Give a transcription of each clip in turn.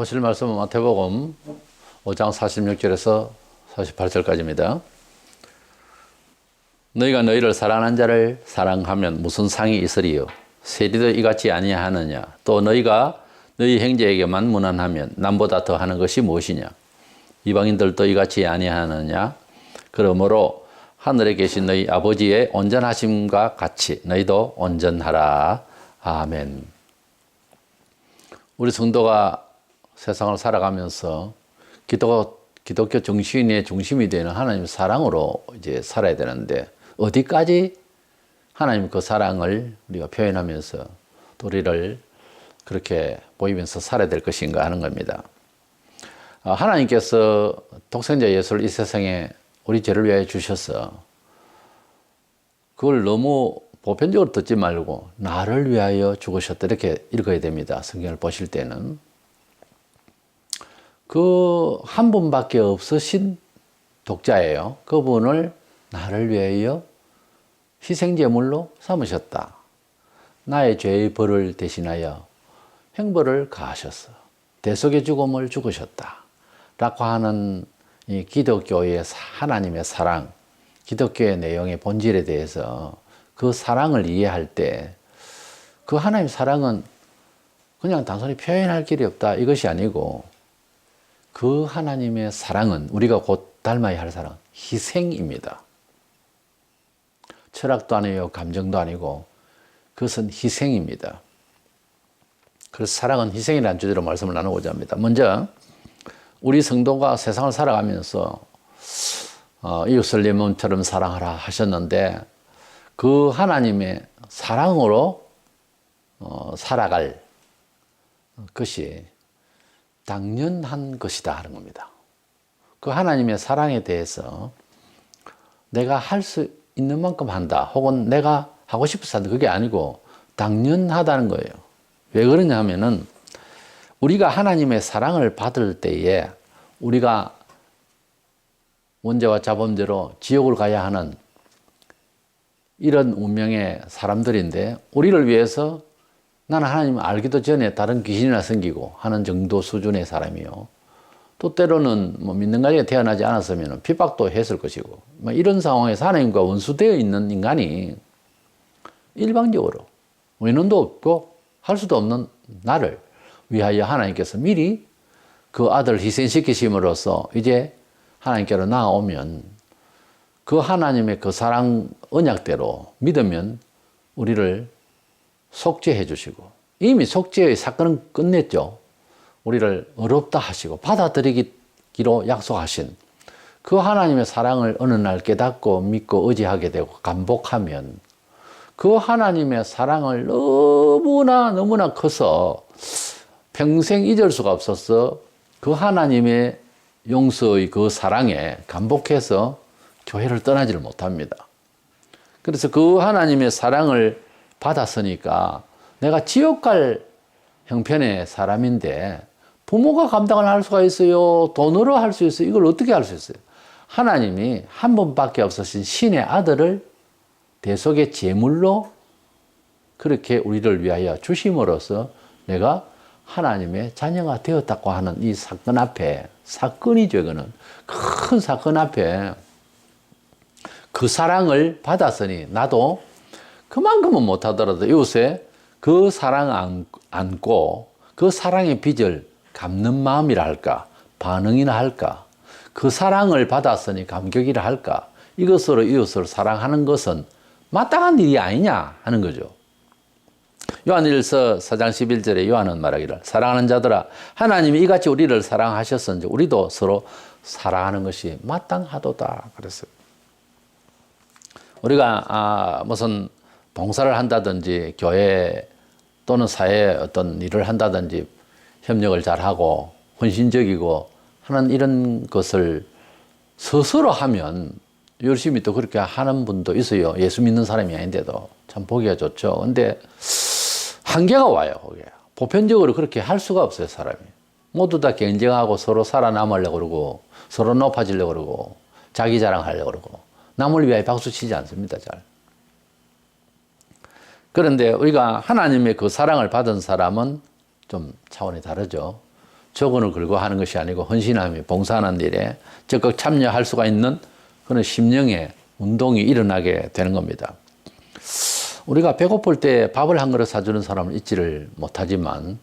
보실 말씀은 마태복음 5장 46절에서 48절까지입니다. 너희가 너희를 사랑하는 자를 사랑하면 무슨 상이 있으리요? 세리도 이같이 아니하느냐? 또 너희가 너희 형제에게만 무난하면 남보다 더하는 것이 무엇이냐? 이방인들도 이같이 아니하느냐? 그러므로 하늘에 계신 너희 아버지의 온전하심과 같이 너희도 온전하라. 아멘. 우리 성도가 세상을 살아가면서 기독교 정신의 중심이 되는 하나님의 사랑으로 이제 살아야 되는데, 어디까지 하나님 그 사랑을 우리가 표현하면서 또 우리를 그렇게 보이면서 살아야 될 것인가 하는 겁니다. 하나님께서 독생자 예수를 이 세상에 우리 죄를 위하여 주셔서 그걸 너무 보편적으로 듣지 말고 나를 위하여 죽으셨다, 이렇게 읽어야 됩니다. 성경을 보실 때는. 그 한 분밖에 없으신 독자예요. 그분을 나를 위하여 희생제물로 삼으셨다. 나의 죄의 벌을 대신하여 형벌을 가하셨어. 대속의 죽음을 죽으셨다. 라고 하는 이 기독교의 하나님의 사랑, 기독교의 내용의 본질에 대해서 그 사랑을 이해할 때, 그 하나님의 사랑은 그냥 단순히 표현할 길이 없다, 이것이 아니고, 그 하나님의 사랑은 우리가 곧 닮아야 할 사랑, 희생입니다. 철학도 아니에요, 감정도 아니고, 그것은 희생입니다. 그래서 사랑은 희생이라는 주제로 말씀을 나누고자 합니다. 먼저 우리 성도가 세상을 살아가면서 이웃을 내 몸처럼 사랑하라 하셨는데, 그 하나님의 사랑으로 살아갈 것이 당연한 것이다 하는 겁니다. 그 하나님의 사랑에 대해서 내가 할 수 있는 만큼 한다, 혹은 내가 하고 싶어서 한다, 그게 아니고 당연하다는 거예요. 왜 그러냐 하면은, 우리가 하나님의 사랑을 받을 때에 우리가 원죄와 자범죄로 지옥을 가야 하는 이런 운명의 사람들인데, 우리를 위해서 나는 하나님을 알기도 전에 다른 귀신이나 섬기고 하는 정도 수준의 사람이요, 또 때로는 믿는 가정에 태어나지 않았으면 핍박도 했을 것이고, 이런 상황에서 하나님과 원수되어 있는 인간이 일방적으로 의논도 없고 할 수도 없는 나를 위하여 하나님께서 미리 그 아들을 희생시키심으로써 이제 하나님께로 나아오면, 그 하나님의 그 사랑 언약대로 믿으면 우리를 속죄해 주시고, 이미 속죄의 사건은 끝냈죠. 우리를 의롭다 하시고 받아들이기로 약속하신 그 하나님의 사랑을 어느 날 깨닫고 믿고 의지하게 되고 감복하면, 그 하나님의 사랑을 너무나 커서 평생 잊을 수가 없어서 그 하나님의 용서의 그 사랑에 감복해서 교회를 떠나지를 못합니다. 그래서 그 하나님의 사랑을 받았으니까 내가 지옥 갈 형편의 사람인데, 부모가 감당을 할 수가 있어요? 돈으로 할 수 있어요? 이걸 어떻게 할 수 있어요? 하나님이 한 분밖에 없으신 신의 아들을 대속의 제물로 그렇게 우리를 위하여 주심으로써 내가 하나님의 자녀가 되었다고 하는 이 사건 앞에, 사건이죠, 이거는. 큰 사건 앞에 그 사랑을 받았으니 나도 그만큼은 못하더라도 이웃에 그 사랑 안고 그 사랑의 빚을 갚는 마음이라 할까, 반응이나 할까, 그 사랑을 받았으니 감격이라 할까, 이것으로 이웃을 사랑하는 것은 마땅한 일이 아니냐 하는 거죠. 요한일서 4장 11절에 요한은 말하기를, 사랑하는 자들아, 하나님이 이같이 우리를 사랑하셨은지 우리도 서로 사랑하는 것이 마땅하도다 그랬어요. 우리가 무슨 봉사를 한다든지 교회 또는 사회에 어떤 일을 한다든지 협력을 잘하고 헌신적이고 하는 이런 것을 스스로 하면 열심히 또 그렇게 하는 분도 있어요. 예수 믿는 사람이 아닌데도 참 보기가 좋죠. 근데 한계가 와요. 거기에. 보편적으로 그렇게 할 수가 없어요, 사람이. 모두 다 경쟁하고 서로 살아남으려고 그러고 서로 높아지려고 그러고 자기 자랑하려고 그러고 남을 위하여 박수 치지 않습니다, 잘. 그런데 우리가 하나님의 그 사랑을 받은 사람은 좀 차원이 다르죠. 조건을 걸고 하는 것이 아니고 헌신하며 봉사하는 일에 적극 참여할 수가 있는 그런 심령의 운동이 일어나게 되는 겁니다. 우리가 배고플 때 밥을 한 그릇 사주는 사람을 잊지를 못하지만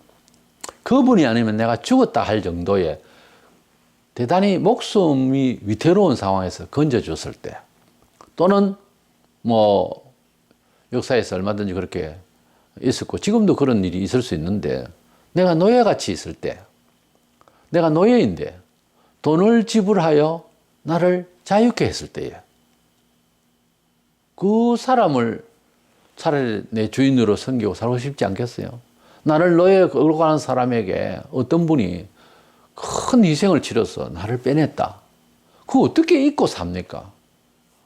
그분이 아니면 내가 죽었다 할 정도의 대단히 목숨이 위태로운 상황에서 건져줬을 때, 또는 뭐 역사에서 얼마든지 그렇게 있었고 지금도 그런 일이 있을 수 있는데, 내가 노예같이 있을 때, 내가 노예인데 돈을 지불하여 나를 자유케 했을 때에 그 사람을 차라리 내 주인으로 섬기고 살고 싶지 않겠어요? 나를 노예 끌고 가는 사람에게 어떤 분이 큰 희생을 치러서 나를 빼냈다. 그거 어떻게 잊고 삽니까?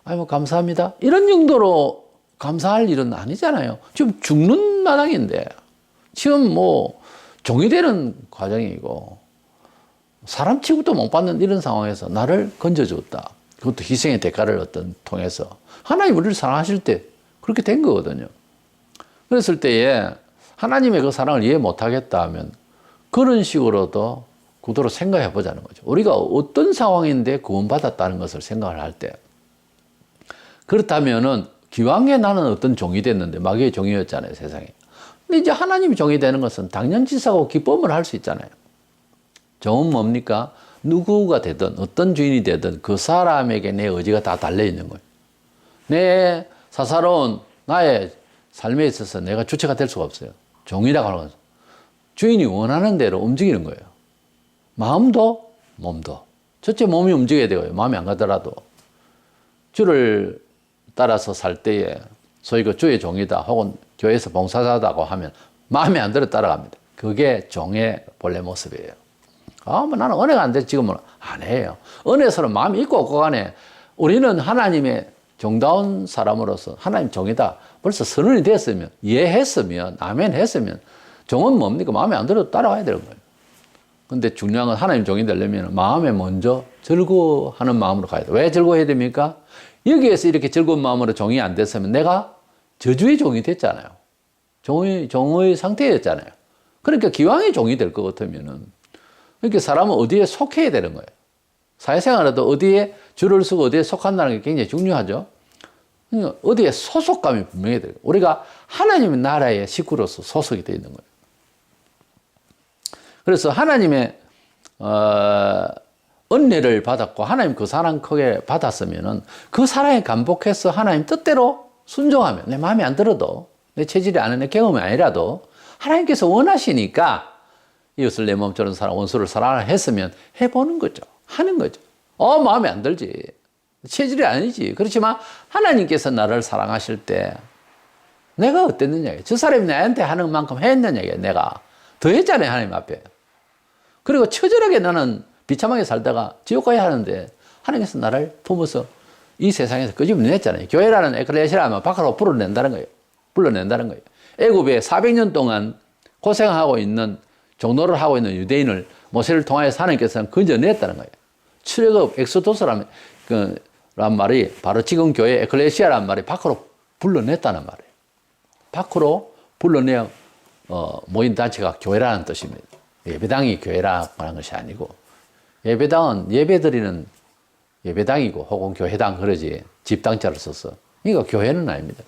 아니 뭐 감사합니다. 이런 정도로 감사할 일은 아니잖아요. 지금 죽는 마당인데, 지금 뭐 종이 되는 과정이고 사람 취급도 못 받는 이런 상황에서 나를 건져줬다. 그것도 희생의 대가를 어떤 통해서 하나님 우리를 사랑하실 때 그렇게 된 거거든요. 그랬을 때에 하나님의 그 사랑을 이해 못하겠다 하면 그런 식으로도 그대로 생각해 보자는 거죠. 우리가 어떤 상황인데 구원받았다는 것을 생각을 할 때, 그렇다면은 기왕에 나는 어떤 종이 됐는데, 마귀의 종이었잖아요, 세상에. 근데 이제 하나님이 종이 되는 것은 당연지사고 기쁨을 할 수 있잖아요. 종은 뭡니까? 누구가 되든 어떤 주인이 되든 그 사람에게 내 의지가 다 달려있는 거예요. 내 사사로운 나의 삶에 있어서 내가 주체가 될 수가 없어요. 종이라고 하는 것은 주인이 원하는 대로 움직이는 거예요. 마음도 몸도. 첫째 몸이 움직여야 되고요. 마음이 안 가더라도. 주를 따라서 살 때에 소위 그 주의 종이다 혹은 교회에서 봉사자다고 하면 마음에 안 들어 따라갑니다. 그게 종의 본래 모습이에요. 뭐 나는 은혜가 안 돼. 지금은 안 해요. 은혜서는 마음이 있고 없고 간에 우리는 하나님의 정다운 사람으로서 하나님 종이다. 벌써 선언이 됐으면, 이해했으면, 아멘 했으면 종은 뭡니까? 마음에 안 들어도 따라와야 되는 거예요. 근데 중요한 건 하나님 종이 되려면 마음에 먼저 즐거워하는 마음으로 가야 돼요. 왜 즐거워해야 됩니까? 여기에서 이렇게 즐거운 마음으로 종이 안 됐으면 내가 저주의 종이 됐잖아요. 종의 상태였잖아요. 그러니까 기왕에 종이 될 것 같으면은, 그러니까 사람은 어디에 속해야 되는 거예요. 사회생활에도 어디에 줄을 서고 어디에 속한다는 게 굉장히 중요하죠. 그러니까 어디에 소속감이 분명히 돼요. 우리가 하나님의 나라의 식구로서 소속이 되어 있는 거예요. 그래서 하나님의 은혜를 받았고 하나님 그 사랑 크게 받았으면은 그 사랑에 감복해서 하나님 뜻대로 순종하면, 내 마음에 안 들어도, 내 체질이 아닌 내 경험이 아니라도 하나님께서 원하시니까 이웃을 내 몸처럼 사랑, 원수를 사랑을 했으면 해보는 거죠. 하는 거죠. 마음에 안 들지. 체질이 아니지. 그렇지만 하나님께서 나를 사랑하실 때 내가 어땠느냐. 저 사람이 나한테 하는 만큼 했느냐. 내가 더 했잖아요, 하나님 앞에. 그리고 처절하게 나는 비참하게 살다가 지옥 가야 하는데 하나님께서 나를 품어서 이 세상에서 끄집어냈잖아요. 교회라는 에클레시아만 밖으로 불러낸다는 거예요. 불러낸다는 거예요. 애굽에 400년 동안 고생하고 있는, 종노를 하고 있는 유대인을 모세를 통하여서 하나님께서는 건져냈다는 거예요. 출애굽 엑소도스라는 말이 바로 지금 교회 에클레시아라는 말이 밖으로 불러냈다는 말이에요. 밖으로 불러내어 모인 단체가 교회라는 뜻입니다. 예배당이 교회라고 하는 것이 아니고, 예배당은 예배드리는 예배당이고 혹은 교회당 그러지 집당자를 써서, 그러니까 교회는 아닙니다.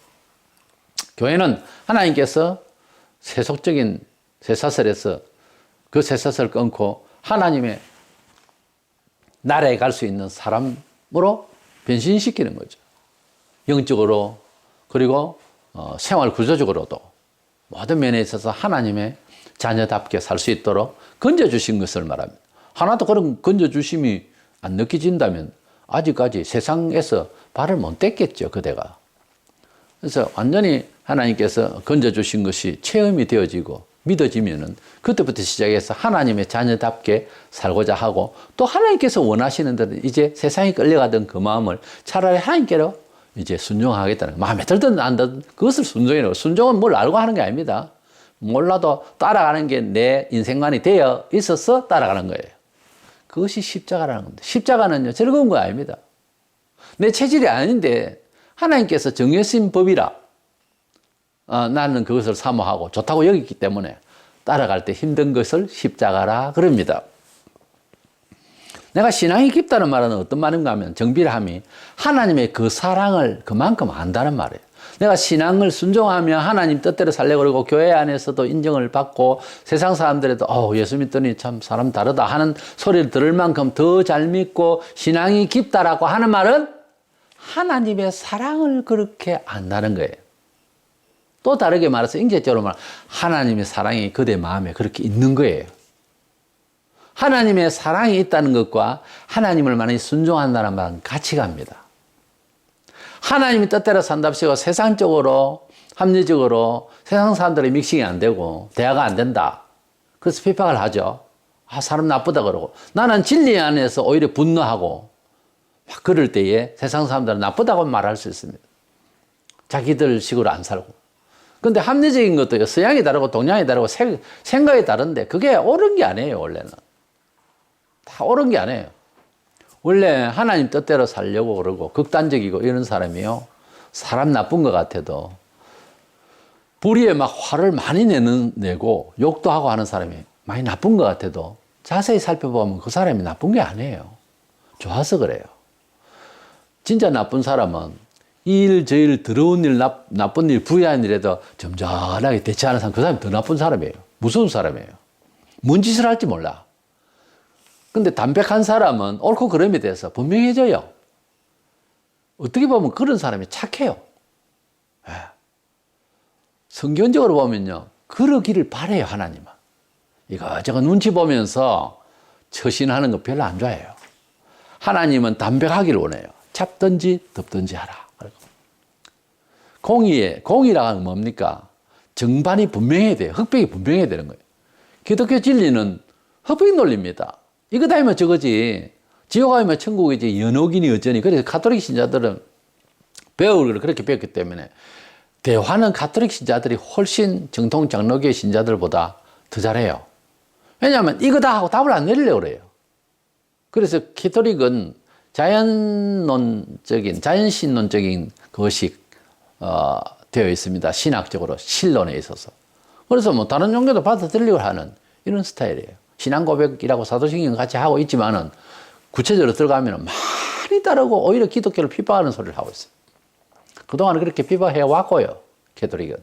교회는 하나님께서 세속적인 쇠사슬에서 그 쇠사슬을 끊고 하나님의 나라에 갈 수 있는 사람으로 변신시키는 거죠. 영적으로, 그리고 생활 구조적으로도 모든 면에 있어서 하나님의 자녀답게 살 수 있도록 건져주신 것을 말합니다. 하나도 그런 건져주심이 안 느껴진다면 아직까지 세상에서 발을 못 뗐겠죠, 그대가. 그래서 완전히 하나님께서 건져주신 것이 체험이 되어지고 믿어지면은 그때부터 시작해서 하나님의 자녀답게 살고자 하고, 또 하나님께서 원하시는 대로 이제 세상에 끌려가던 그 마음을 차라리 하나님께로 이제 순종하겠다는, 마음에 들든 안 들든 그것을 순종이라고. 순종은 뭘 알고 하는 게 아닙니다. 몰라도 따라가는 게 내 인생관이 되어 있어서 따라가는 거예요. 그것이 십자가라는 겁니다. 십자가는요, 즐거운 거 아닙니다. 내 체질이 아닌데 하나님께서 정해진 법이라 나는 그것을 사모하고 좋다고 여겼기 때문에 따라갈 때 힘든 것을 십자가라 그럽니다. 내가 신앙이 깊다는 말은 어떤 말인가 하면 정비람이 하나님의 그 사랑을 그만큼 안다는 말이에요. 내가 신앙을 순종하며 하나님 뜻대로 살려고 그러고 교회 안에서도 인정을 받고 세상 사람들에도 예수 믿더니 참 사람 다르다 하는 소리를 들을 만큼 더 잘 믿고 신앙이 깊다라고 하는 말은 하나님의 사랑을 그렇게 안다는 거예요. 또 다르게 말해서 인격적으로 말하면 하나님의 사랑이 그대 마음에 그렇게 있는 거예요. 하나님의 사랑이 있다는 것과 하나님을 많이 순종한다는 말은 같이 갑니다. 하나님의 뜻대로 산답시고 세상적으로 합리적으로 세상 사람들의 믹싱이 안 되고 대화가 안 된다. 그래서 핍박을 하죠. 사람 나쁘다 그러고 나는 진리 안에서 오히려 분노하고 막 그럴 때에 세상 사람들은 나쁘다고 말할 수 있습니다. 자기들 식으로 안 살고. 근데 합리적인 것도 서양이 다르고 동양이 다르고 생각이 다른데 그게 옳은 게 아니에요. 원래는 다 옳은 게 아니에요. 원래 하나님 뜻대로 살려고 그러고 극단적이고 이런 사람이요, 사람 나쁜 것 같아도 불의에 막 화를 많이 내고 욕도 하고 하는 사람이 많이 나쁜 것 같아도 자세히 살펴보면 그 사람이 나쁜 게 아니에요. 좋아서 그래요. 진짜 나쁜 사람은 이 일 저 일 더러운 일 나쁜 일 부유한 일에도 점잖하게 대처하는 사람, 그 사람이 더 나쁜 사람이에요. 무서운 사람이에요. 뭔 짓을 할지 몰라. 근데 담백한 사람은 옳고 그름에 대해서 분명해져요. 어떻게 보면 그런 사람이 착해요. 성경적으로 보면요, 그러기를 바래요. 하나님은 이거저거 눈치 보면서 처신하는 거 별로 안 좋아해요. 하나님은 담백하기를 원해요. 잡든지 덮든지 하라. 공의라고 하는 뭡니까? 정반이 분명해야 돼요. 흑백이 분명해야 되는 거예요. 기독교 진리는 흑백 논리입니다. 이거 다니면 저거지, 지옥 가면 천국이지, 연옥이니 어쩌니. 그래서 가톨릭 신자들은 배울 걸 그렇게 배웠기 때문에 대화는 가톨릭 신자들이 훨씬 정통 장로교의 신자들보다 더 잘해요. 왜냐하면 이거다 하고 답을 안 내리려고 그래요. 그래서 가톨릭은 자연신론적인 것이 되어 있습니다. 신학적으로, 신론에 있어서. 그래서 뭐 다른 종교도 받아들이려고 하는 이런 스타일이에요. 신앙 고백이라고 사도신경 같이 하고 있지만은 구체적으로 들어가면 많이 따르고 오히려 기독교를 핍박하는 소리를 하고 있어요. 그동안 그렇게 핍박해 왔고요, 가톨릭은.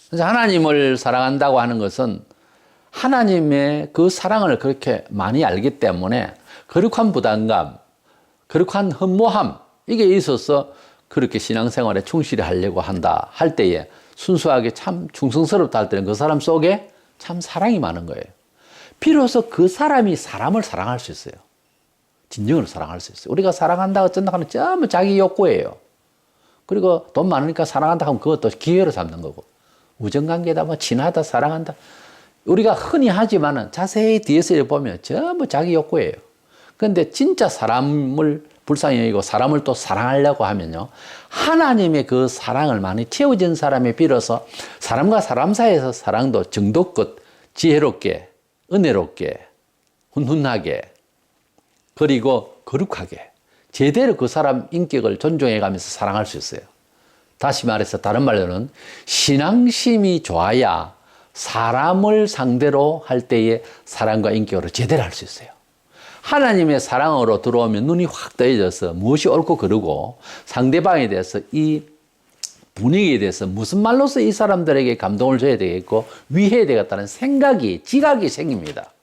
그래서 하나님을 사랑한다고 하는 것은 하나님의 그 사랑을 그렇게 많이 알기 때문에 거룩한 부담감, 거룩한 허무함, 이게 있어서 그렇게 신앙생활에 충실히 하려고 한다 할 때에 순수하게 참 충성스럽다 할 때는 그 사람 속에 참 사랑이 많은 거예요. 비로소 그 사람이 사람을 사랑할 수 있어요. 진정으로 사랑할 수 있어요. 우리가 사랑한다 어쩐다 하면 전부 자기 욕구예요. 그리고 돈 많으니까 사랑한다 하면 그것도 기회로 삼는 거고, 우정관계다 뭐 친하다 사랑한다 우리가 흔히 하지만은 자세히 뒤에서 보면 전부 자기 욕구예요. 그런데 진짜 사람을 불쌍히 여기고 사람을 또 사랑하려고 하면요, 하나님의 그 사랑을 많이 채워진 사람에 비로소 사람과 사람 사이에서 사랑도 정도껏 지혜롭게, 은혜롭게, 훈훈하게, 그리고 거룩하게 제대로 그 사람 인격을 존중해 가면서 사랑할 수 있어요. 다시 말해서, 다른 말로는 신앙심이 좋아야 사람을 상대로 할 때의 사랑과 인격으로 제대로 할 수 있어요. 하나님의 사랑으로 들어오면 눈이 확 떠져서 무엇이 옳고 그르고 상대방에 대해서 이 분위기에 대해서 무슨 말로서 이 사람들에게 감동을 줘야 되겠고 위해야 되겠다는 생각이, 지각이 생깁니다.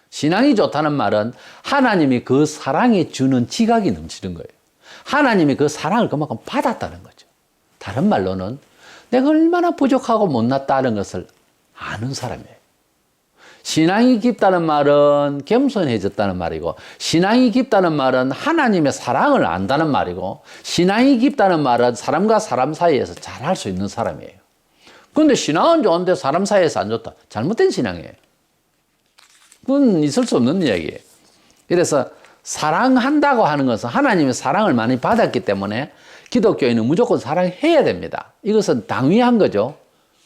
신앙이 좋다는 말은 하나님이 그 사랑이 주는 지각이 넘치는 거예요. 하나님이 그 사랑을 그만큼 받았다는 거죠. 다른 말로는 내가 얼마나 부족하고 못났다는 것을 아는 사람이에요. 신앙이 깊다는 말은 겸손해졌다는 말이고, 신앙이 깊다는 말은 하나님의 사랑을 안다는 말이고, 신앙이 깊다는 말은 사람과 사람 사이에서 잘할 수 있는 사람이에요. 그런데 신앙은 좋은데 사람 사이에서 안 좋다. 잘못된 신앙이에요. 그건 있을 수 없는 이야기예요. 그래서 사랑한다고 하는 것은 하나님의 사랑을 많이 받았기 때문에 기독교인은 무조건 사랑해야 됩니다. 이것은 당위한 거죠.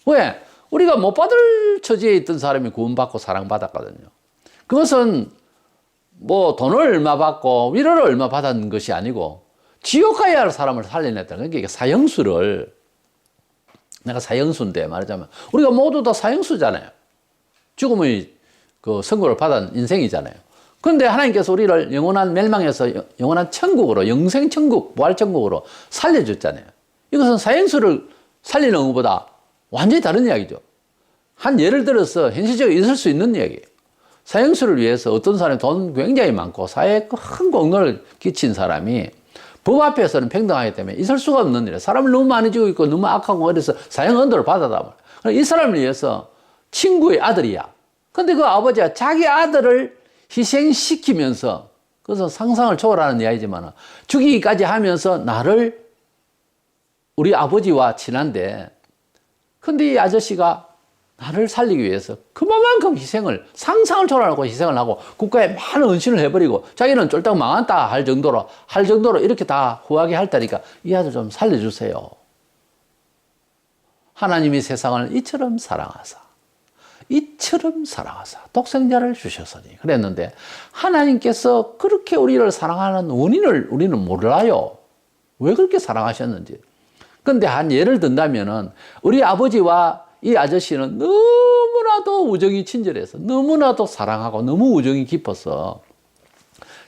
왜? 우리가 못 받을 처지에 있던 사람이 구원받고 사랑받았거든요. 그것은 뭐 돈을 얼마 받고 위로를 얼마 받았는 것이 아니고 지옥 가야 할 사람을 살려냈다는, 그러니까 사형수를 내가 사형수인데 말하자면 우리가 모두 다 사형수잖아요. 죽음의 그 선고를 받은 인생이잖아요. 그런데 하나님께서 우리를 영원한 멸망에서 영원한 천국으로, 영생 천국, 부활 천국으로 살려줬잖아요. 이것은 사형수를 살리는 것보다 완전히 다른 이야기죠. 한 예를 들어서 현실적으로 있을 수 있는 이야기예요. 사형수를 위해서 어떤 사람이 돈 굉장히 많고 사회에 큰 공로를 끼친 사람이 법 앞에서는 평등하기 때문에 있을 수가 없는 일이에요. 사람을 너무 많이 죽이고 있고 너무 악하고 그래서 사형 언도를 받아다. 이 사람을 위해서 친구의 아들이야. 근데 그 아버지가 자기 아들을 희생시키면서, 그래서 상상을 초월하는 이야기지만 죽이기까지 하면서 나를, 우리 아버지와 친한데, 근데 이 아저씨가 나를 살리기 위해서 그만큼 희생을, 상상을 초월하고 희생을 하고 국가에 많은 헌신을 해버리고 자기는 쫄딱 망한다 할 정도로 이렇게 다 후하게 할 테니까 이 아들 좀 살려주세요. 하나님이 세상을 이처럼 사랑하사 독생자를 주셨으니 그랬는데, 하나님께서 그렇게 우리를 사랑하는 원인을 우리는 몰라요. 왜 그렇게 사랑하셨는지. 그런데 한 예를 든다면은 우리 아버지와 이 아저씨는 너무나도 우정이 친절해서 너무나도 사랑하고 너무 우정이 깊어서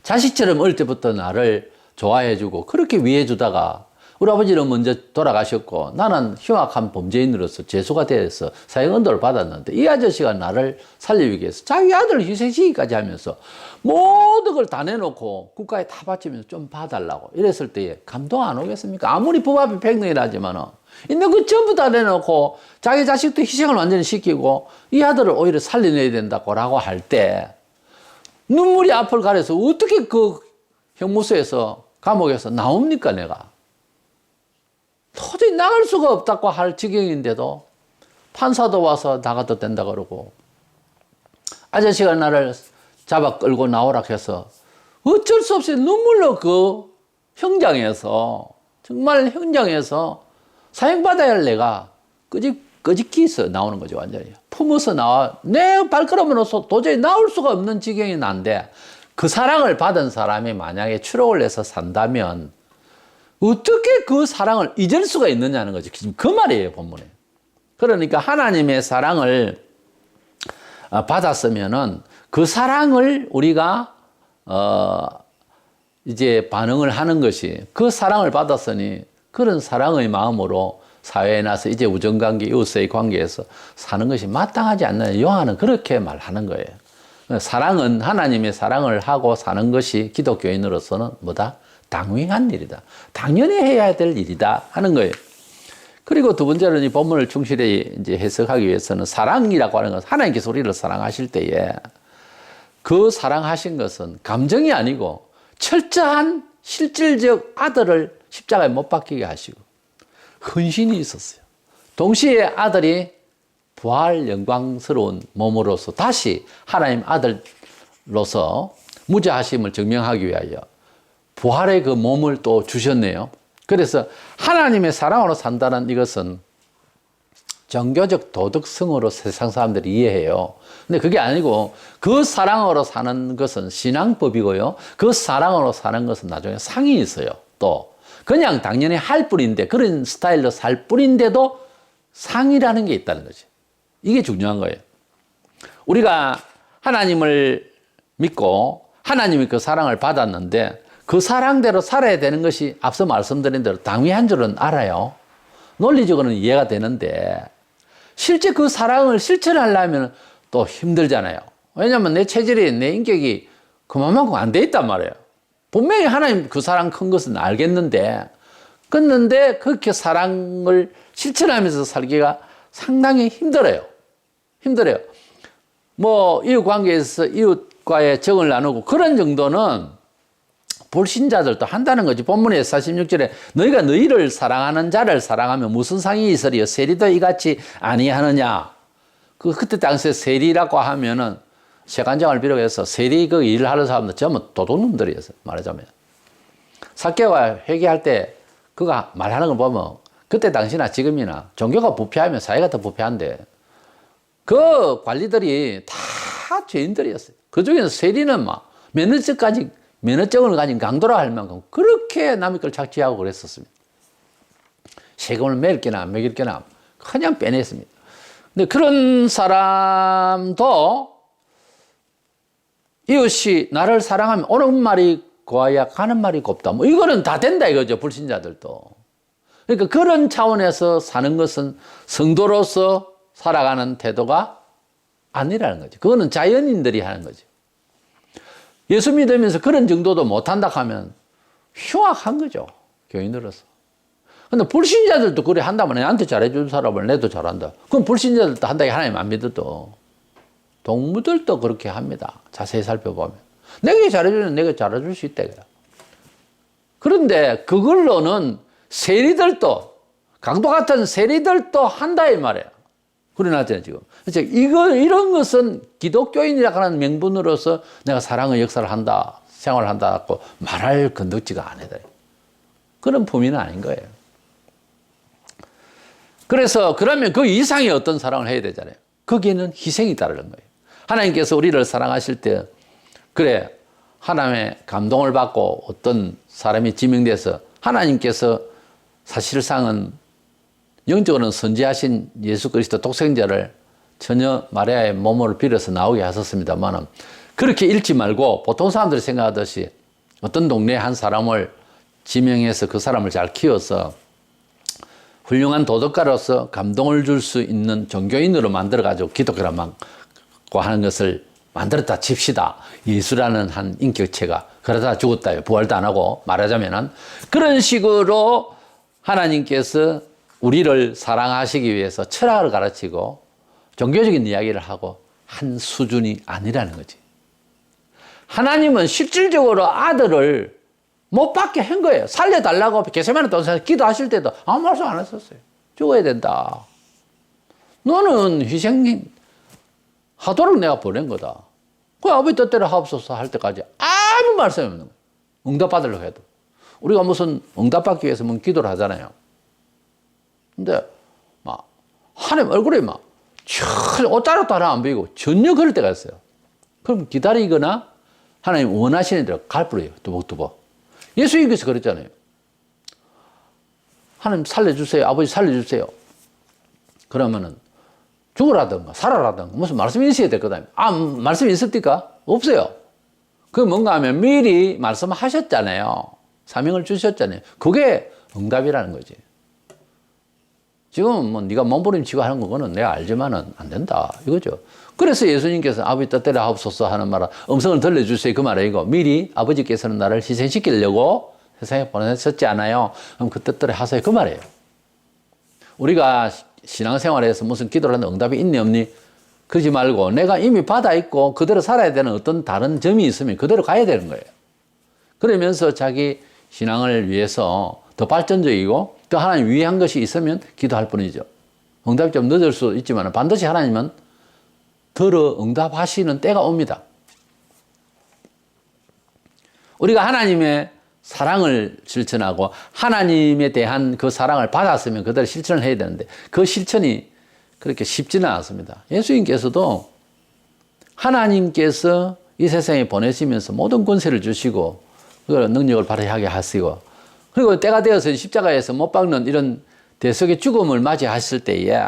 자식처럼 어릴 때부터 나를 좋아해주고 그렇게 위해주다가, 우리 아버지는 먼저 돌아가셨고 나는 흉악한 범죄인으로서 죄수가 되어서 사형 언도를 받았는데, 이 아저씨가 나를 살리기 위해서 자기 아들을 희생시키기까지 하면서 모든 걸 다 내놓고 국가에 다 바치면서 좀 봐달라고 이랬을 때에 감동 안 오겠습니까? 아무리 법 앞에 평등이라 하지만은 있는 거 전부 다 내놓고 자기 자식도 희생을 완전히 시키고 이 아들을 오히려 살려내야 된다고 라고 할 때 눈물이 앞을 가려서 어떻게 그 형무소에서 감옥에서 나옵니까? 내가 도저히 나갈 수가 없다고 할 지경인데도 판사도 와서 나가도 된다 그러고 아저씨가 나를 잡아 끌고 나오라 해서 어쩔 수 없이 눈물로 그 현장에서, 정말 현장에서 사형받아야 할 내가 끄집기서 나오는 거죠. 완전히 품어서 나와, 내 발걸음으로서 도저히 나올 수가 없는 지경이 난데, 그 사랑을 받은 사람이 만약에 추록을 해서 산다면 어떻게 그 사랑을 잊을 수가 있느냐는 거죠. 지금 그 말이에요, 본문에. 그러니까 하나님의 사랑을 받았으면은 그 사랑을 우리가 이제 반응을 하는 것이, 그 사랑을 받았으니 그런 사랑의 마음으로 사회에 나서 이제 우정관계, 이웃의 관계에서 사는 것이 마땅하지 않느냐. 요한은 그렇게 말하는 거예요. 사랑은, 하나님의 사랑을 하고 사는 것이 기독교인으로서는 뭐다? 당연한 일이다. 당연히 해야 될 일이다 하는 거예요. 그리고 두 번째로는 이 본문을 충실히 이제 해석하기 위해서는 사랑이라고 하는 것은 하나님께서 우리를 사랑하실 때에 그 사랑하신 것은 감정이 아니고 철저한 실질적 아들을 십자가에 못 박히게 하시고 헌신이 있었어요. 동시에 아들이 부활 영광스러운 몸으로서 다시 하나님 아들로서 무죄하심을 증명하기 위하여 부활의 그 몸을 또 주셨네요. 그래서 하나님의 사랑으로 산다는 이것은 종교적 도덕성으로 세상 사람들이 이해해요. 근데 그게 아니고 그 사랑으로 사는 것은 신앙법이고요. 그 사랑으로 사는 것은 나중에 상이 있어요. 또 그냥 당연히 할 뿐인데, 그런 스타일로 살 뿐인데도 상이라는 게 있다는 거지. 이게 중요한 거예요. 우리가 하나님을 믿고 하나님이 그 사랑을 받았는데 그 사랑대로 살아야 되는 것이 앞서 말씀드린 대로 당연한 줄은 알아요. 논리적으로는 이해가 되는데 실제 그 사랑을 실천하려면 또 힘들잖아요. 왜냐하면 내 체질이, 내 인격이 그만큼 안 돼 있단 말이에요. 분명히 하나님 그 사랑 큰 것은 알겠는데, 그런데 그렇게 사랑을 실천하면서 살기가 상당히 힘들어요. 뭐 이웃 관계에서 이웃과의 정을 나누고 그런 정도는 불신자들도 한다는 거지. 본문의 46절에 너희가 너희를 사랑하는 자를 사랑하면 무슨 상이 있으리요? 세리도 이같이 아니하느냐. 그때 당시에 세리라고 하면은 세관장을 비롯해서 세리 그 일을 하는 사람들 전부 도둑놈들이었어요. 말하자면. 삭개와 회개할 때 그가 말하는 걸 보면 그때 당시나 지금이나 종교가 부패하면 사회가 더 부패한데 그 관리들이 다 죄인들이었어요. 그 중에서 세리는 막 면허증을 가진 강도라 할 만큼 그렇게 남의 걸 착취하고 그랬었습니다. 세금을 매길 게나 안 매길 게나 그냥 빼냈습니다. 근데 그런 사람도 이웃이 나를 사랑하면 오는 말이 고와야 가는 말이 곱다. 뭐 이거는 다 된다 이거죠. 불신자들도. 그러니까 그런 차원에서 사는 것은 성도로서 살아가는 태도가 아니라는 거죠. 그거는 자연인들이 하는 거죠. 예수 믿으면서 그런 정도도 못한다 하면 흉악한 거죠. 교인으로서. 근데 불신자들도 그래 한다면 나한테 잘해준 사람을 내도 잘한다. 그럼 불신자들도 한다고 하나님 안 믿어도 동무들도 그렇게 합니다. 자세히 살펴보면. 내게 잘해주면 내가 잘해줄 수 있다. 그런데 그걸로는 세리들도 강도 같은 세리들도 한다 이 말이에요. 그러나잖아요 지금. 그래서 이런 것은 기독교인이라고 하는 명분으로서 내가 사랑의 역사를 한다, 생활을 한다고 말할 건덕지가 아니다. 그런 범위는 아닌 거예요. 그래서 그러면 그 이상의 어떤 사랑을 해야 되잖아요. 거기에는 희생이 따르는 거예요. 하나님께서 우리를 사랑하실 때 그래 하나님의 감동을 받고 어떤 사람이 지명돼서 하나님께서 사실상은 영적으로는 선지하신 예수 그리스도 독생자를 처녀 마리아의 몸을 빌어서 나오게 하셨습니다만 그렇게 읽지 말고 보통 사람들이 생각하듯이 어떤 동네에 한 사람을 지명해서 그 사람을 잘 키워서 훌륭한 도덕가로서 감동을 줄 수 있는 종교인으로 만들어가지고 기독교라고 하는 것을 만들었다 칩시다. 예수라는 한 인격체가 그러다 죽었다 부활도 안 하고 말하자면은 그런 식으로 하나님께서 우리를 사랑하시기 위해서 철학을 가르치고 종교적인 이야기를 하고 한 수준이 아니라는 거지. 하나님은 실질적으로 아들을 못 받게 한 거예요. 살려달라고 겟세마네 동산에서 기도하실 때도 아무 말씀 안 했었어요. 죽어야 된다. 너는 희생하도록 내가 보낸 거다. 그 아버지 뜻대로 하옵소서 할 때까지 아무 말씀이 없는 거예요. 응답받으려고 해도. 우리가 무슨 응답받기 위해서 뭐 기도를 하잖아요. 근데 막 하나님 얼굴에 막 옷자락도 하나 안 보이고 전혀 그럴 때가 있어요. 그럼 기다리거나 하나님 원하시는 대로 갈부려요. 두벅두벅. 예수님께서 그랬잖아요. 하나님 살려주세요. 아버지 살려주세요. 그러면은 죽으라든가 살아라든가 무슨 말씀이 있어야 될 거다. 말씀이 있었습니까? 없어요. 그게 뭔가 하면 미리 말씀하셨잖아요. 사명을 주셨잖아요. 그게 응답이라는 거지. 지금 뭐 네가 몸부림치고 하는 거는 내가 알지만은 안 된다 이거죠. 그래서 예수님께서 아버지 뜻대로 하옵소서 하는 말은 음성을 들려주세요 그 말이고 미리 아버지께서는 나를 희생시키려고 세상에 보내셨지 않아요. 그럼 그 뜻대로 하세요 그 말이에요. 우리가 신앙생활에서 무슨 기도를 하는 응답이 있니 없니 그러지 말고 내가 이미 받아 있고 그대로 살아야 되는 어떤 다른 점이 있으면 그대로 가야 되는 거예요. 그러면서 자기 신앙을 위해서 더 발전적이고 또 하나님 위한 것이 있으면 기도할 뿐이죠. 응답이 좀 늦을 수 있지만 반드시 하나님은 들어 응답하시는 때가 옵니다. 우리가 하나님의 사랑을 실천하고 하나님에 대한 그 사랑을 받았으면 그대로 실천을 해야 되는데 그 실천이 그렇게 쉽지는 않습니다. 예수님께서도 하나님께서 이 세상에 보내시면서 모든 권세를 주시고 그걸 능력을 발휘하게 하시고 그리고 때가 되어서 십자가에서 못 박는 이런 대속의 죽음을 맞이하실 때에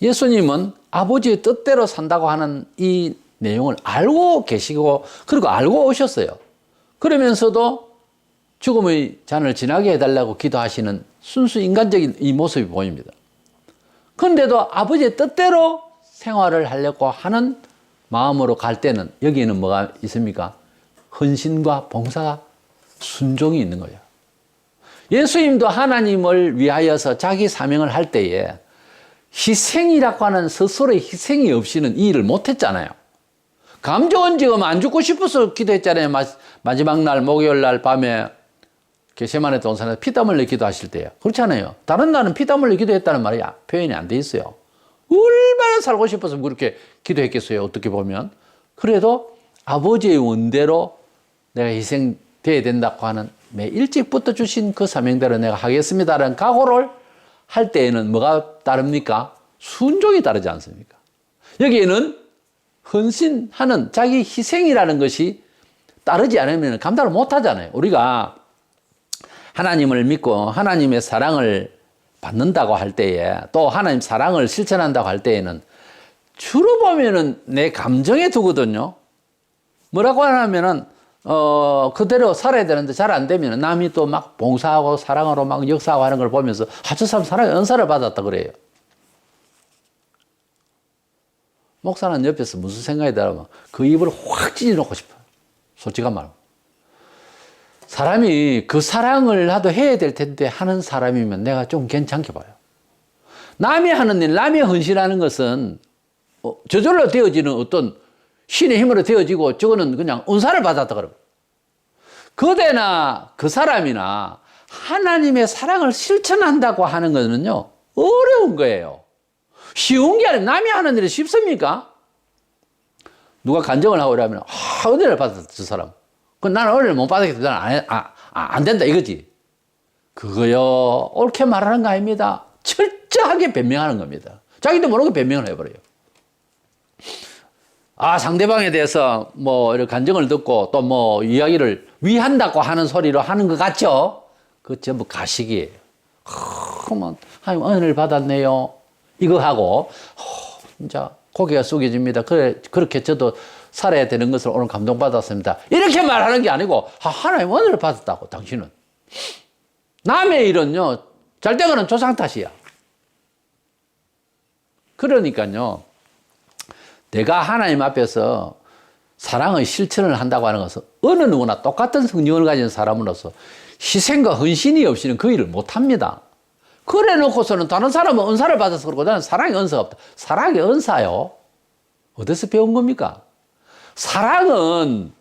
예수님은 아버지의 뜻대로 산다고 하는 이 내용을 알고 계시고 그리고 알고 오셨어요. 그러면서도 죽음의 잔을 지나게 해달라고 기도하시는 순수 인간적인 이 모습이 보입니다. 그런데도 아버지의 뜻대로 생활을 하려고 하는 마음으로 갈 때는 여기에는 뭐가 있습니까? 헌신과 봉사가 순종이 있는 거예요. 예수님도 하나님을 위하여서 자기 사명을 할 때에 희생이라고 하는 스스로의 희생이 없이는 이 일을 못했잖아요. 감정은 지금 안 죽고 싶어서 기도했잖아요. 마지막 날 목요일 날 밤에 겟세마네 동산에서 피땀 흘려 기도하실 때요. 그렇지 않아요. 다른 날은 피땀 흘려 기도했다는 말이 표현이 안 돼 있어요. 얼마나 살고 싶어서 그렇게 기도했겠어요. 어떻게 보면. 그래도 아버지의 원대로 내가 희생돼야 된다고 하는 매 일찍부터 주신 그 사명대로 내가 하겠습니다라는 각오를 할 때에는 뭐가 따릅니까? 순종이 따르지 않습니까? 여기에는 헌신하는 자기 희생이라는 것이 따르지 않으면 감당을 못 하잖아요. 우리가 하나님을 믿고 하나님의 사랑을 받는다고 할 때에 또 하나님 사랑을 실천한다고 할 때에는 주로 보면은 내 감정에 두거든요. 뭐라고 하냐면은 그대로 살아야 되는데 잘 안 되면 남이 또 막 봉사하고 사랑으로 막 역사하고 하는 걸 보면서 저 사람 사랑의 은사를 받았다 그래요. 목사는 옆에서 무슨 생각이 들면 그 입을 확 찢어놓고 싶어요. 솔직한 말로. 사람이 그 사랑을 나도 해야 될 텐데 하는 사람이면 내가 좀 괜찮게 봐요. 남이 하는 일, 남이 헌신하는 것은 저절로 되어지는 어떤 신의 힘으로 되어지고 저거는 그냥 은사를 받았다 그러고. 그대나 그 사람이나 하나님의 사랑을 실천한다고 하는 것은요, 어려운 거예요. 쉬운 게 아니라 남이 하는 일이 쉽습니까? 누가 간증을 하고 이러면, 은혜를 받았다, 저 사람. 그럼 나는 은혜를 못 받았기 때문에 안 된다, 이거지. 그거요, 옳게 말하는 거 아닙니다. 철저하게 변명하는 겁니다. 자기도 모르게 변명을 해버려요. 상대방에 대해서 이렇게 간증을 듣고 또 이야기를 위한다고 하는 소리로 하는 것 같죠? 그거 전부 가식이에요. 그러면, 하나님 은혜를 받았네요. 이거 하고, 진짜 고개가 숙여집니다. 그렇게 저도 살아야 되는 것을 오늘 감동받았습니다. 이렇게 말하는 게 아니고, 하나님 은혜를 받았다고, 당신은. 남의 일은요, 잘 되거는 조상 탓이야. 그러니까요, 내가 하나님 앞에서 사랑의 실천을 한다고 하는 것은 어느 누구나 똑같은 성령을 가진 사람으로서 희생과 헌신이 없이는 그 일을 못합니다. 그래 놓고서는 다른 사람은 은사를 받아서 그러고 나는 사랑의 은사가 없다. 사랑의 은사요? 어디서 배운 겁니까? 사랑은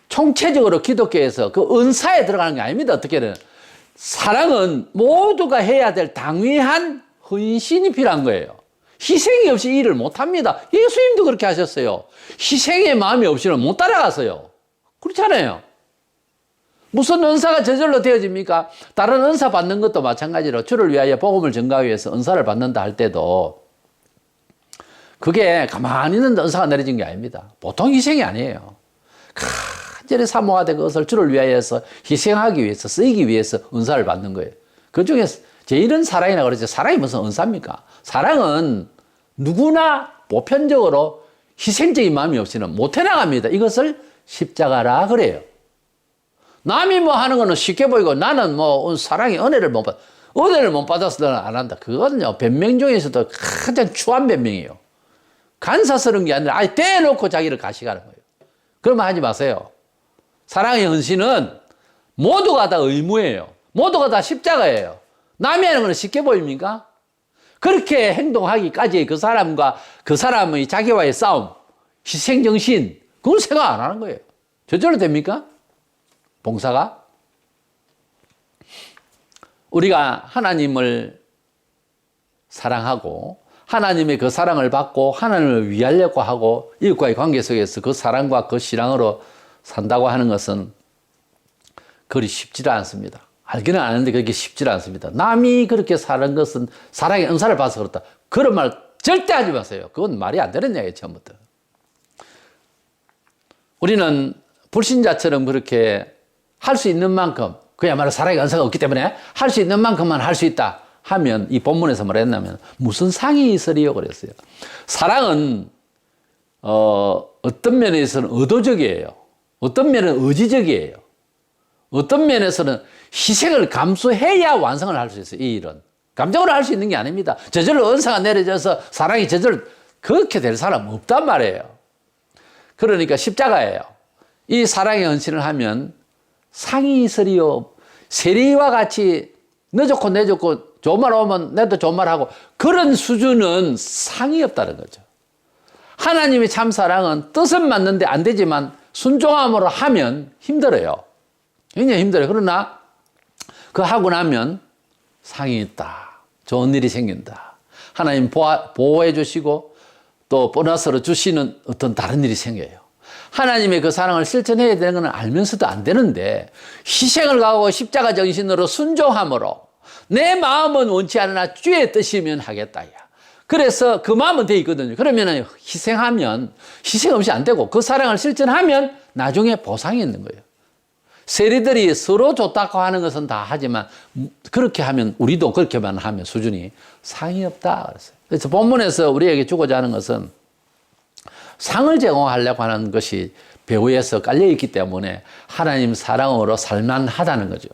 총체적으로 기독교에서 그 은사에 들어가는 게 아닙니다. 어떻게든. 사랑은 모두가 해야 될 당위한 헌신이 필요한 거예요. 희생이 없이 일을 못합니다. 예수님도 그렇게 하셨어요. 희생의 마음이 없이는 못 따라가서요. 그렇잖아요. 무슨 은사가 저절로 되어집니까? 다른 은사 받는 것도 마찬가지로 주를 위하여 복음을 전가하기 위해서 은사를 받는다 할 때도 그게 가만히 있는데 은사가 내려진 게 아닙니다. 보통 희생이 아니에요. 간절히 사모하되 그것을 주를 위하여서 희생하기 위해서 쓰이기 위해서 은사를 받는 거예요. 그 중에 제일은 사랑이라 그러죠. 사랑이 무슨 은사입니까? 사랑은 누구나 보편적으로 희생적인 마음이 없이는 못 해나갑니다. 이것을 십자가라 그래요. 남이 하는 거는 쉽게 보이고 나는 사랑의 은혜를 못 받아서 너는 안 한다. 그거는요, 변명 중에서도 가장 추한 변명이에요. 간사스러운 게 아니라 아예 떼놓고 자기를 가식하는 거예요. 그러면 하지 마세요. 사랑의 헌신은 모두가 다 의무예요. 모두가 다 십자가예요. 남이 하는 건 쉽게 보입니까? 그렇게 행동하기까지 그 사람과 그 사람의 자기와의 싸움, 희생정신, 그걸 생각 안 하는 거예요. 저절로 됩니까? 봉사가? 우리가 하나님을 사랑하고 하나님의 그 사랑을 받고 하나님을 위하려고 하고 이웃과의 관계 속에서 그 사랑과 그 신앙으로 산다고 하는 것은 그리 쉽지를 않습니다. 알기는 아는데 그렇게 쉽지는 않습니다. 남이 그렇게 사는 것은 사랑의 은사를 받아서 그렇다. 그런 말 절대 하지 마세요. 그건 말이 안 되는 얘기예요, 처음부터. 우리는 불신자처럼 그렇게 할 수 있는 만큼, 그야말로 사랑의 은사가 없기 때문에 할 수 있는 만큼만 할 수 있다 하면 이 본문에서 뭐라 했냐면 무슨 상이 있으리요 그랬어요. 사랑은 어떤 면에서는 의도적이에요. 어떤 면은 의지적이에요. 어떤 면에서는 희생을 감수해야 완성을 할 수 있어요. 이 일은 감정으로 할 수 있는 게 아닙니다. 저절로 은사가 내려져서 사랑이 저절로 그렇게 될 사람 없단 말이에요. 그러니까 십자가예요. 이 사랑의 헌신을 하면 상이 있으리요. 세리와 같이 너 좋고 내 좋고 좋은 말 오면 내도 좋은 말 하고 그런 수준은 상이 없다는 거죠. 하나님의 참 사랑은 뜻은 맞는데 안 되지만 순종함으로 하면 힘들어요. 굉장히 힘들어요. 그러나 그거 하고 나면 상이 있다. 좋은 일이 생긴다. 하나님 보호해 주시고 또 보너스로 주시는 어떤 다른 일이 생겨요. 하나님의 그 사랑을 실천해야 되는 건 알면서도 안 되는데 희생을 가하고 십자가 정신으로 순종함으로 내 마음은 원치 않으나 주의 뜻이면 하겠다. 그래서 그 마음은 돼 있거든요. 그러면 희생하면 희생 없이 안 되고 그 사랑을 실천하면 나중에 보상이 있는 거예요. 세리들이 서로 좋다고 하는 것은 다 하지만 그렇게 하면 우리도 그렇게만 하면 수준이 상이 없다 그랬어요. 그래서 본문에서 우리에게 주고자 하는 것은 상을 제공하려고 하는 것이 배후에서 깔려 있기 때문에 하나님 사랑으로 살만하다는 거죠.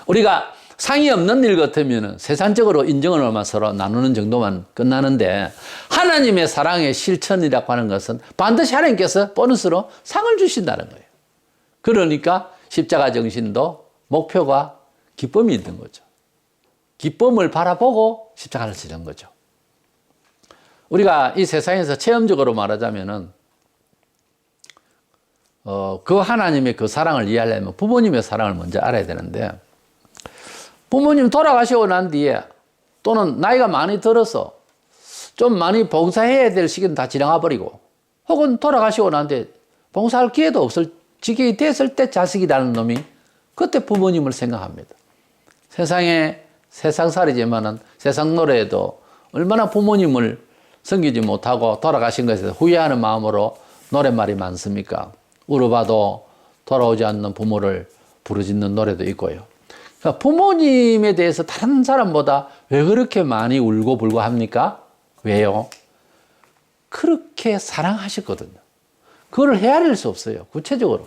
우리가 상이 없는 일 같으면 세상적으로 인정을 얼마 서로 나누는 정도만 끝나는데 하나님의 사랑의 실천이라고 하는 것은 반드시 하나님께서 보너스로 상을 주신다는 거예요. 그러니까 십자가 정신도 목표가 기쁨이 있는 거죠. 기쁨을 바라보고 십자가를 지는 거죠. 우리가 이 세상에서 체험적으로 말하자면은 그 하나님의 그 사랑을 이해하려면 부모님의 사랑을 먼저 알아야 되는데 부모님 돌아가시고 난 뒤에 또는 나이가 많이 들어서 좀 많이 봉사해야 될 시기는 다 지나가 버리고 혹은 돌아가시고 난 뒤에 봉사할 기회도 없을 지경이 됐을 때 자식이라는 놈이 그때 부모님을 생각합니다. 세상에 세상살이지만은 세상 노래에도 얼마나 부모님을 섬기지 못하고 돌아가신 것에 후회하는 마음으로 노랫말이 많습니까? 울어봐도 돌아오지 않는 부모를 부르짖는 노래도 있고요. 그러니까 부모님에 대해서 다른 사람보다 왜 그렇게 많이 울고 불고 합니까? 왜요? 그렇게 사랑하셨거든요. 그걸 헤아릴 수 없어요. 구체적으로.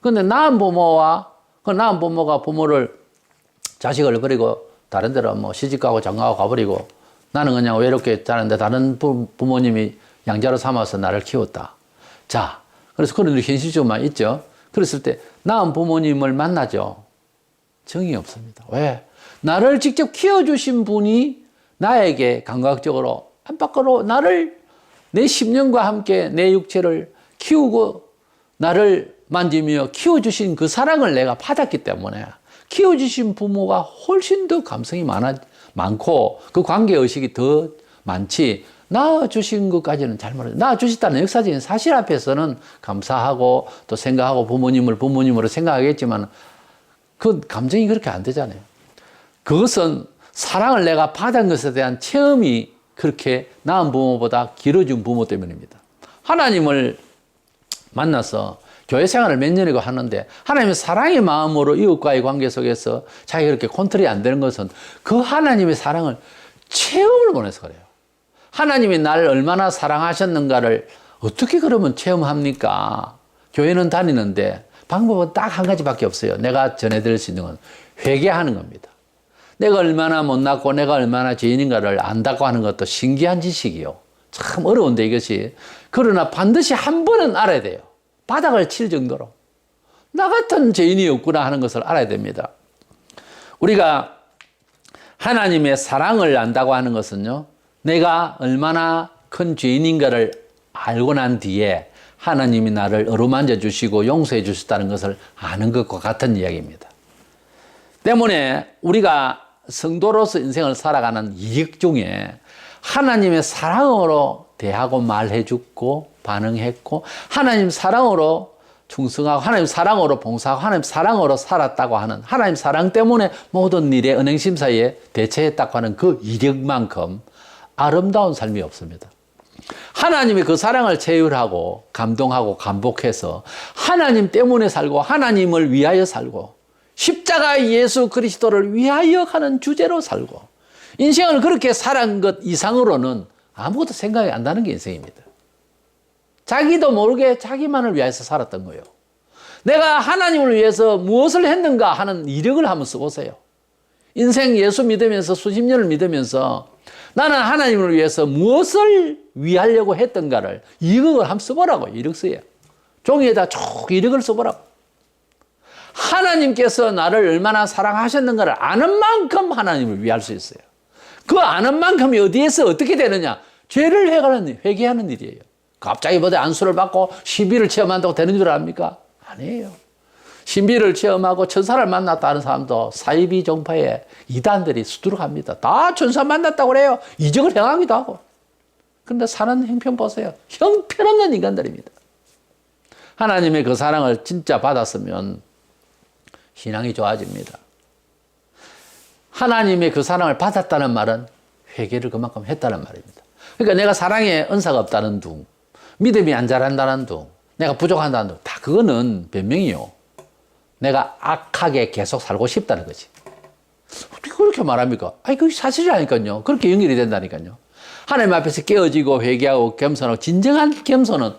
그런데 낳은 부모와 그 낳은 부모가 부모를 자식을 버리고 다른 데로 뭐 시집가고 장가가고 가버리고 나는 그냥 외롭게 자는데 다른 부모님이 양자로 삼아서 나를 키웠다. 자, 그래서 그런 일이 현실적으로만 있죠. 그랬을 때 낳은 부모님을 만나죠. 정이 없습니다. 왜? 나를 직접 키워주신 분이 나에게 감각적으로 안팎으로 나를 내 10년과 함께 내 육체를 키우고 나를 만지며 키워주신 그 사랑을 내가 받았기 때문에 키워주신 부모가 훨씬 더 감성이 많고 그 관계의식이 더 많지 낳아주신 것까지는 잘 모르죠. 낳아주셨다는 역사적인 사실 앞에서는 감사하고 또 생각하고 부모님을 부모님으로 생각하겠지만 그 감정이 그렇게 안 되잖아요. 그것은 사랑을 내가 받은 것에 대한 체험이 그렇게 낳은 부모보다 길어진 부모 때문입니다. 하나님을 만나서 교회 생활을 몇 년이고 하는데 하나님의 사랑의 마음으로 이웃과의 관계 속에서 자기가 그렇게 컨트롤이 안 되는 것은 그 하나님의 사랑을 체험을 보내서 그래요. 하나님이 나를 얼마나 사랑하셨는가를 어떻게 그러면 체험합니까? 교회는 다니는데 방법은 딱 한 가지밖에 없어요. 내가 전해드릴 수 있는 건 회개하는 겁니다. 내가 얼마나 못났고 내가 얼마나 죄인인가를 안다고 하는 것도 신기한 지식이요. 참 어려운데 이것이. 그러나 반드시 한 번은 알아야 돼요. 바닥을 칠 정도로. 나 같은 죄인이 없구나 하는 것을 알아야 됩니다. 우리가 하나님의 사랑을 안다고 하는 것은요. 내가 얼마나 큰 죄인인가를 알고 난 뒤에 하나님이 나를 어루만져 주시고 용서해 주셨다는 것을 아는 것과 같은 이야기입니다. 때문에 우리가 성도로서 인생을 살아가는 이익 중에 하나님의 사랑으로 대하고 말해주고 반응했고 하나님 사랑으로 충성하고 하나님 사랑으로 봉사하고 하나님 사랑으로 살았다고 하는 하나님 사랑 때문에 모든 일에 은행심사에 대처했다고 하는 그 이력만큼 아름다운 삶이 없습니다. 하나님의 그 사랑을 체휼하고 감동하고 감복해서 하나님 때문에 살고 하나님을 위하여 살고 십자가 예수 그리스도를 위하여 하는 주제로 살고 인생을 그렇게 살은 것 이상으로는 아무것도 생각이 안 나는 게 인생입니다. 자기도 모르게 자기만을 위해서 살았던 거예요. 내가 하나님을 위해서 무엇을 했는가 하는 이력을 한번 써보세요. 인생 예수 믿으면서 수십 년을 믿으면서 나는 하나님을 위해서 무엇을 위하려고 했던가를 이력을 한번 써보라고. 이력 써요. 종이에다 쭉 이력을 써보라고. 하나님께서 나를 얼마나 사랑하셨는가를 아는 만큼 하나님을 위할 수 있어요. 그 아는 만큼이 어디에서 어떻게 되느냐? 죄를 회개하는 일이에요. 갑자기 뭐다 안수를 받고 신비를 체험한다고 되는 줄 압니까? 아니에요. 신비를 체험하고 천사를 만났다는 사람도 사이비 종파에 이단들이 수두룩합니다. 다 천사 만났다고 그래요. 이적을 행하기도 하고. 그런데 사는 형편 보세요. 형편없는 인간들입니다. 하나님의 그 사랑을 진짜 받았으면 신앙이 좋아집니다. 하나님의 그 사랑을 받았다는 말은 회개를 그만큼 했다는 말입니다. 그러니까 내가 사랑에 은사가 없다는 둥, 믿음이 안 자란다는 둥, 내가 부족한다는 둥, 다 그거는 변명이요. 내가 악하게 계속 살고 싶다는 거지. 어떻게 그렇게 말합니까? 아니, 그게 사실이라니까요. 그렇게 연결이 된다니까요. 하나님 앞에서 깨어지고 회개하고 겸손하고, 진정한 겸손은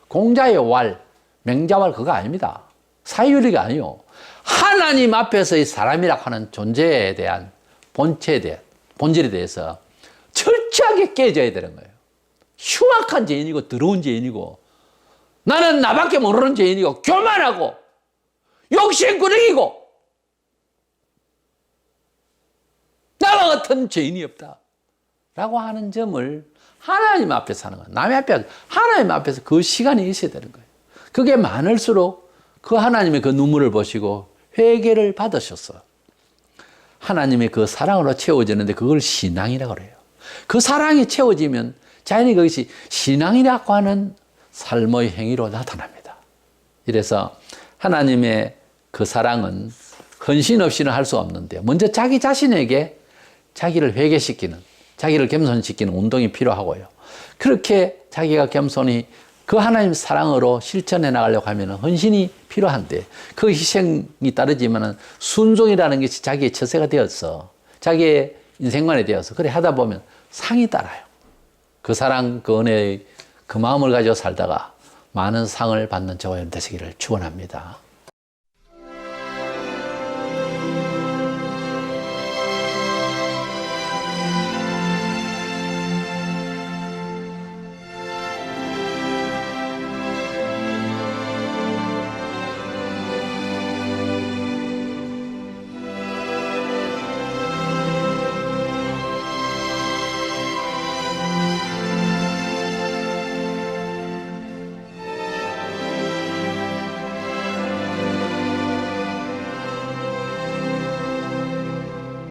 공자의 왈, 맹자왈 그거 아닙니다. 사유리가 아니요. 하나님 앞에서의 사람이라고 하는 존재에 대한 본체에 대한, 본질에 대해서 철저하게 깨져야 되는 거예요. 흉악한 죄인이고 더러운 죄인이고 나는 나밖에 모르는 죄인이고 교만하고 욕심꾸러기고 나와 같은 죄인이 없다 라고 하는 점을 하나님 앞에서 하는 거예요. 남의 앞에, 하나님 앞에서 그 시간이 있어야 되는 거예요. 그게 많을수록 그 하나님의 그 눈물을 보시고 회개를 받으셨어. 하나님의 그 사랑으로 채워지는데 그걸 신앙이라고 그래요. 그 사랑이 채워지면 자연히 그것이 신앙이라고 하는 삶의 행위로 나타납니다. 이래서 하나님의 그 사랑은 헌신 없이는 할 수 없는데, 먼저 자기 자신에게 자기를 회개시키는, 자기를 겸손시키는 운동이 필요하고요. 그렇게 자기가 겸손히 그 하나님 사랑으로 실천해 나가려고 하면 헌신이 필요한데, 그 희생이 따르지만 순종이라는 것이 자기의 처세가 되어서 자기의 인생관에 되어서 그래 하다 보면 상이 따라요. 그 사랑, 그 은혜의 그 마음을 가지고 살다가 많은 상을 받는 저와 여러분 되시기를 축원합니다.